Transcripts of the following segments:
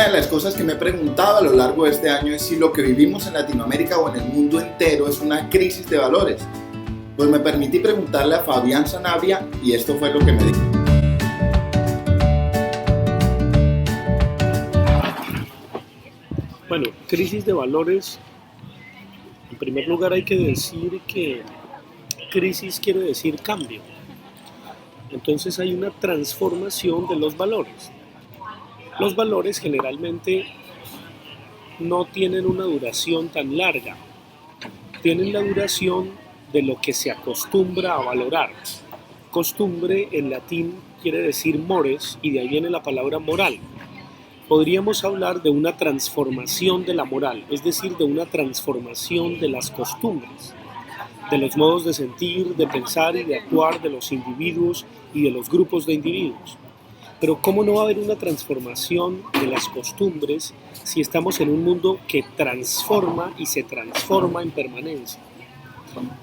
Una de las cosas que me he preguntado a lo largo de este año es si lo que vivimos en Latinoamérica o en el mundo entero es una crisis de valores. Pues me permití preguntarle a Fabián Sanabria y esto fue lo que me dijo. Bueno, crisis de valores, en primer lugar hay que decir que crisis quiere decir cambio. Entonces hay una transformación de los valores. Los valores generalmente no tienen una duración tan larga, tienen la duración de lo que se acostumbra a valorar. Costumbre en latín quiere decir mores y de ahí viene la palabra moral. Podríamos hablar de una transformación de la moral, es decir, de una transformación de las costumbres, de los modos de sentir, de pensar y de actuar de los individuos y de los grupos de individuos. Pero ¿cómo no va a haber una transformación de las costumbres si estamos en un mundo que transforma y se transforma en permanencia?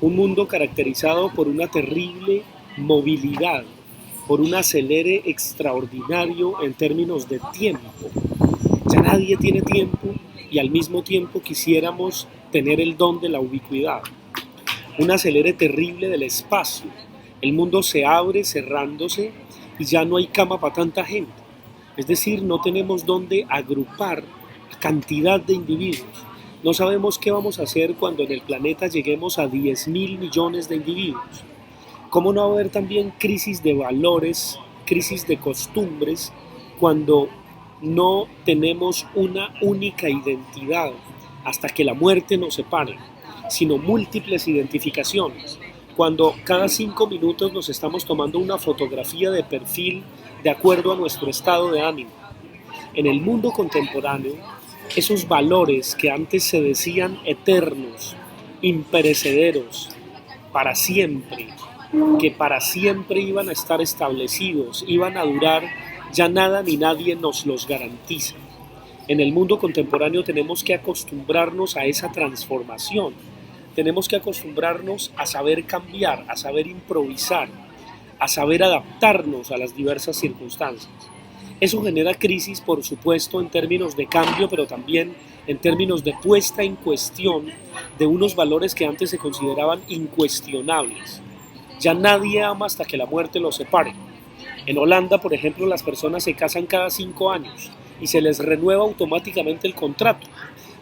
Un mundo caracterizado por una terrible movilidad, por un acelere extraordinario en términos de tiempo. Ya nadie tiene tiempo y al mismo tiempo quisiéramos tener el don de la ubicuidad. Un acelere terrible del espacio. El mundo se abre cerrándose y ya no hay cama para tanta gente. Es decir, no tenemos dónde agrupar cantidad de individuos. No sabemos qué vamos a hacer cuando en el planeta lleguemos a 10.000 millones de individuos. ¿Cómo no va a haber también crisis de valores, crisis de costumbres, cuando no tenemos una única identidad hasta que la muerte nos separe, sino múltiples identificaciones? Cuando cada 5 minutos nos estamos tomando una fotografía de perfil de acuerdo a nuestro estado de ánimo. En el mundo contemporáneo, esos valores que antes se decían eternos, imperecederos, para siempre, que para siempre iban a estar establecidos, iban a durar, ya nada ni nadie nos los garantiza. En el mundo contemporáneo tenemos que acostumbrarnos a esa transformación, tenemos que acostumbrarnos a saber cambiar, a saber improvisar, a saber adaptarnos a las diversas circunstancias. Eso genera crisis, por supuesto, en términos de cambio, pero también en términos de puesta en cuestión de unos valores que antes se consideraban incuestionables. Ya nadie ama hasta que la muerte los separe. En Holanda, por ejemplo, las personas se casan cada 5 años y se les renueva automáticamente el contrato,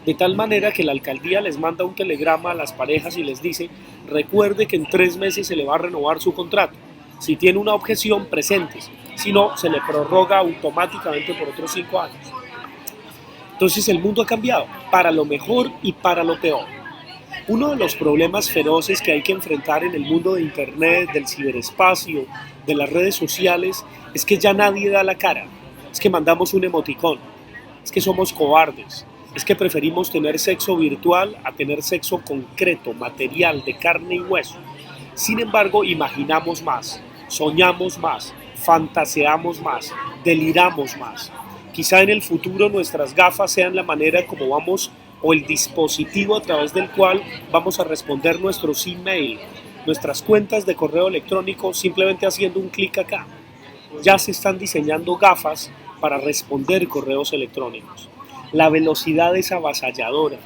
de tal manera que la alcaldía les manda un telegrama a las parejas y les dice: recuerde que en 3 meses se le va a renovar su contrato. Si tiene una objeción, preséntese. Si no, se le prorroga automáticamente por otros 5 años. Entonces el mundo ha cambiado, para lo mejor y para lo peor. Uno de los problemas feroces que hay que enfrentar en el mundo de Internet, del ciberespacio, de las redes sociales, es que ya nadie da la cara, es que mandamos un emoticón, es que somos cobardes, es que preferimos tener sexo virtual a tener sexo concreto, material, de carne y hueso. Sin embargo, imaginamos más, soñamos más, fantaseamos más, deliramos más. Quizá en el futuro nuestras gafas sean la manera como vamos, o el dispositivo a través del cual vamos a responder nuestros email, nuestras cuentas de correo electrónico, simplemente haciendo un clic acá. Ya se están diseñando gafas para responder correos electrónicos. La velocidad es avasalladora.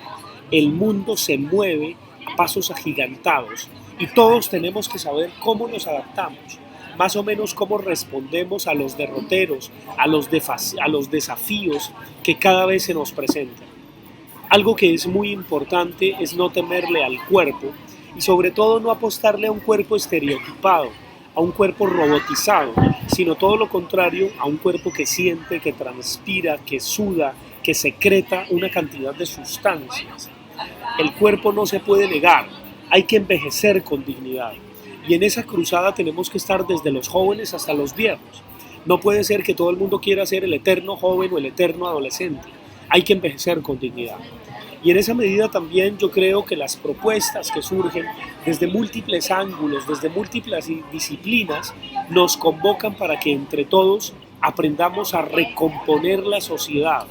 El mundo se mueve a pasos agigantados y todos tenemos que saber cómo nos adaptamos, más o menos cómo respondemos a los derroteros, a los desafíos que cada vez se nos presentan. Algo que es muy importante es no temerle al cuerpo y sobre todo no apostarle a un cuerpo estereotipado, a un cuerpo robotizado, sino todo lo contrario, a un cuerpo que siente, que transpira, que suda, que secreta una cantidad de sustancias. El cuerpo no se puede negar, hay que envejecer con dignidad. Y en esa cruzada tenemos que estar desde los jóvenes hasta los viejos. No puede ser que todo el mundo quiera ser el eterno joven o el eterno adolescente. Hay que envejecer con dignidad. Y en esa medida también yo creo que las propuestas que surgen desde múltiples ángulos, desde múltiples disciplinas, nos convocan para que entre todos aprendamos a recomponer la sociedad,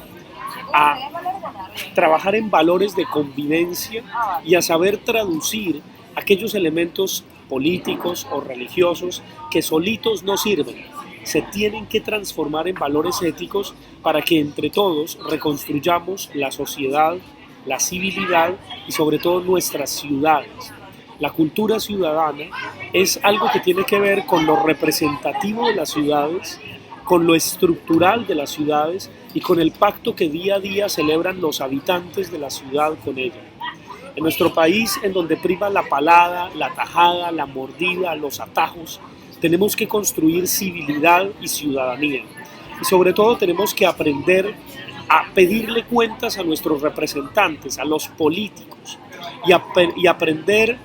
a trabajar en valores de convivencia y a saber traducir aquellos elementos políticos o religiosos que solitos no sirven, se tienen que transformar en valores éticos para que entre todos reconstruyamos la sociedad, la civilidad y sobre todo nuestras ciudades. La cultura ciudadana es algo que tiene que ver con lo representativo de las ciudades, con lo estructural de las ciudades y con el pacto que día a día celebran los habitantes de la ciudad con ella. En nuestro país, en donde prima la palada, la tajada, la mordida, los atajos, tenemos que construir civilidad y ciudadanía. Y sobre todo tenemos que aprender a pedirle cuentas a nuestros representantes, a los políticos, y aprender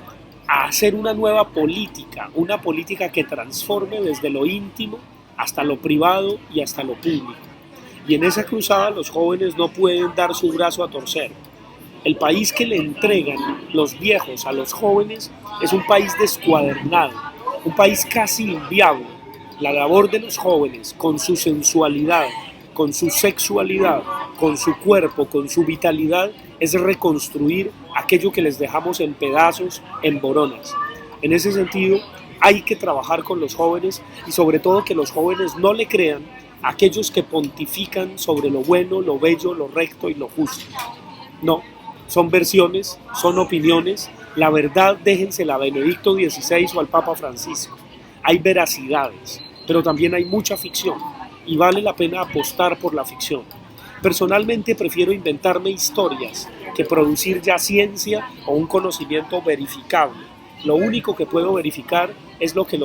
a hacer una nueva política, una política que transforme desde lo íntimo hasta lo privado y hasta lo público. Y en esa cruzada los jóvenes no pueden dar su brazo a torcer. El país que le entregan los viejos a los jóvenes es un país descuadernado, un país casi inviable. La labor de los jóvenes, con su sensualidad, con su sexualidad, con su cuerpo, con su vitalidad, es reconstruir aquello que les dejamos en pedazos, en boronas. En ese sentido, hay que trabajar con los jóvenes y sobre todo que los jóvenes no le crean a aquellos que pontifican sobre lo bueno, lo bello, lo recto y lo justo. No, son versiones, son opiniones. La verdad déjensela a Benedicto XVI o al Papa Francisco. Hay veracidades, pero también hay mucha ficción y vale la pena apostar por la ficción. Personalmente prefiero inventarme historias que producir ya ciencia o un conocimiento verificable. Lo único que puedo verificar es lo que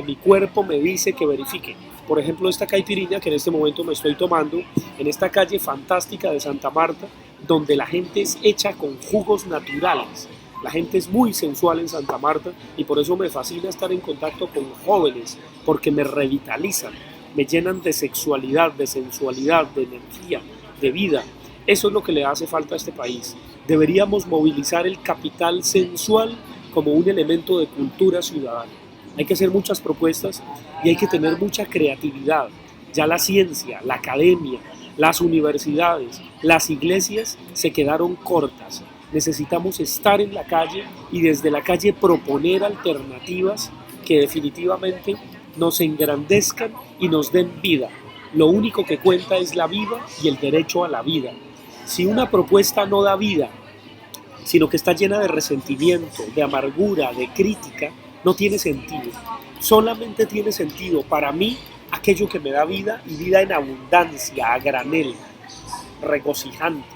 mi cuerpo me dice que verifique. Por ejemplo, esta caipirinha que en este momento me estoy tomando en esta calle fantástica de Santa Marta, donde la gente es hecha con jugos naturales. La gente es muy sensual en Santa Marta y por eso me fascina estar en contacto con jóvenes, porque me revitalizan, me llenan de sexualidad, de sensualidad, de energía, de vida. Eso es lo que le hace falta a este país. Deberíamos movilizar el capital sensual como un elemento de cultura ciudadana. Hay que hacer muchas propuestas y hay que tener mucha creatividad. Ya la ciencia, la academia, las universidades, las iglesias se quedaron cortas. Necesitamos estar en la calle y desde la calle proponer alternativas que definitivamente nos engrandezcan y nos den vida. Lo único que cuenta es la vida y el derecho a la vida. Si una propuesta no da vida, sino que está llena de resentimiento, de amargura, de crítica, no tiene sentido. Solamente tiene sentido para mí aquello que me da vida y vida en abundancia, a granel, regocijante.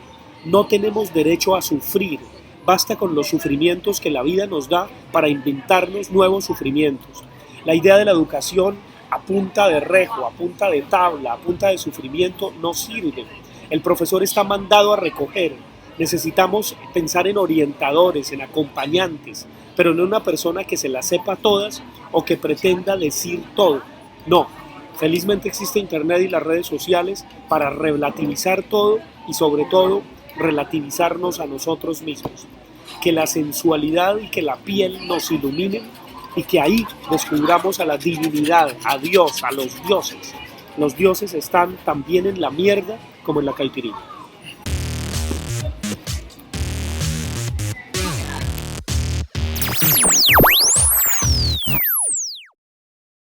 No tenemos derecho a sufrir. Basta con los sufrimientos que la vida nos da para inventarnos nuevos sufrimientos. La idea de la educación a punta de rejo, a punta de tabla, a punta de sufrimiento no sirve. El profesor está mandado a recoger. Necesitamos pensar en orientadores, en acompañantes, pero no una persona que se las sepa todas o que pretenda decir todo. No, felizmente existe Internet y las redes sociales para relativizar todo y sobre todo relativizarnos a nosotros mismos. Que la sensualidad y que la piel nos iluminen y que ahí descubramos a la divinidad, a Dios, a los dioses. Los dioses están también en la mierda como en la caipirinha.